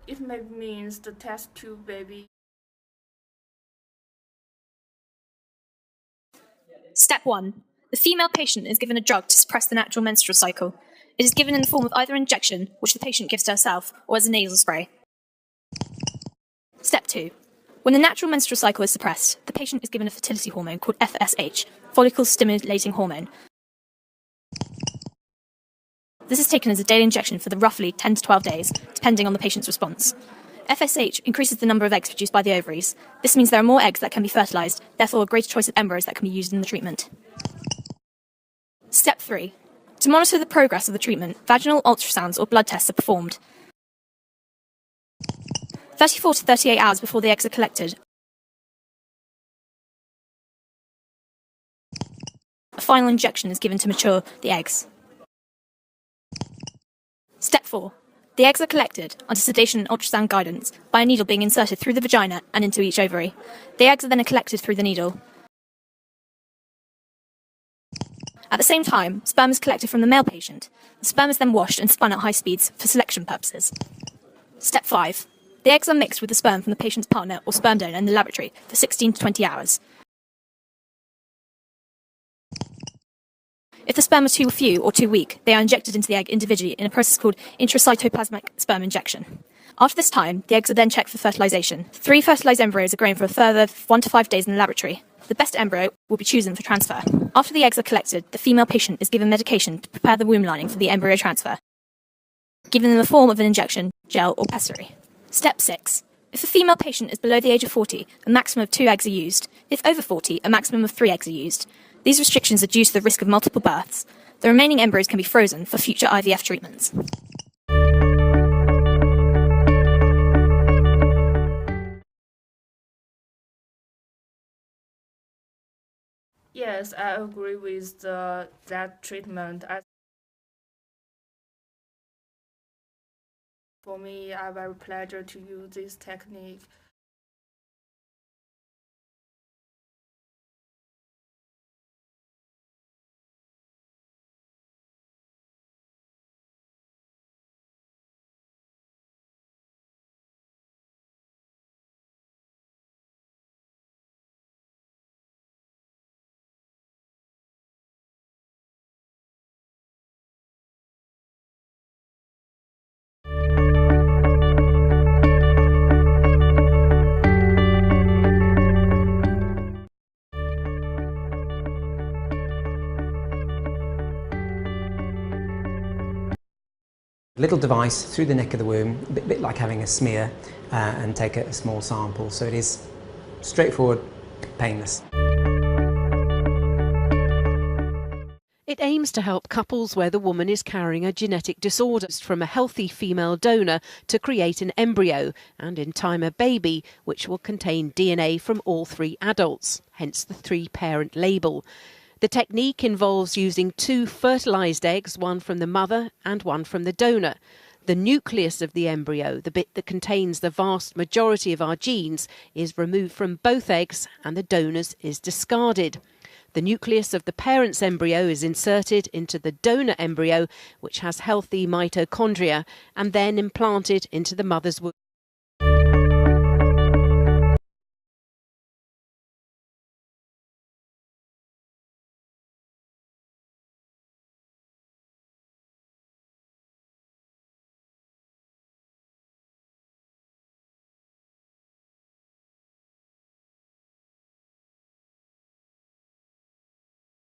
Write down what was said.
It may means the test tube baby. Step 1. The female patient is given a drug to suppress the natural menstrual cycle. It is given in the form of either injection, which the patient gives to herself, or as a nasal spray. Step 2. When the natural menstrual cycle is suppressed, the patient is given a fertility hormone called FSH, follicle-stimulating hormone. This is taken as a daily injection for the roughly 10 to 12 days, depending on the patient's response. FSH increases the number of eggs produced by the ovaries. This means there are more eggs that can be fertilised, therefore a greater choice of embryos that can be used in the treatment. Step 3. To monitor the progress of the treatment, vaginal ultrasounds or blood tests are performed. 34 to 38 hours before the eggs are collected, a final injection is given to mature the eggs. Step 4. The eggs are collected, under sedation and ultrasound guidance, by a needle being inserted through the vagina and into each ovary. The eggs are then collected through the needle. At the same time, sperm is collected from the male patient. The sperm is then washed and spun at high speeds for selection purposes. Step 5. The eggs are mixed with the sperm from the patient's partner or sperm donor in the laboratory for 16 to 20 hours. If the sperm are too few or too weak, they are injected into the egg individually in a process called intracytoplasmic sperm injection. After this time, the eggs are then checked for fertilisation. 3 fertilised embryos are grown for a further 1 to 5 days in the laboratory. The best embryo will be chosen for transfer. After the eggs are collected, the female patient is given medication to prepare the womb lining for the embryo transfer, given in the form of an injection, gel or pessary. Step 6. If the female patient is below the age of 40, a maximum of 2 eggs are used. If over 40, a maximum of 3 eggs are used. These restrictions are due to the risk of multiple births. The remaining embryos can be frozen for future IVF treatments. Yes, I agree with that treatment. For me, I very pleasure to use this technique. Little device through the neck of the womb, a bit like having a smear, and take a small sample. So it is straightforward, painless. It aims to help couples where the woman is carrying a genetic disorder from a healthy female donor to create an embryo and in time a baby which will contain DNA from all 3 adults, hence the 3-parent label. The technique involves using 2 fertilised eggs, one from the mother and one from the donor. The nucleus of the embryo, the bit that contains the vast majority of our genes, is removed from both eggs and the donor's is discarded. The nucleus of the parent's embryo is inserted into the donor embryo, which has healthy mitochondria, and then implanted into the mother's womb.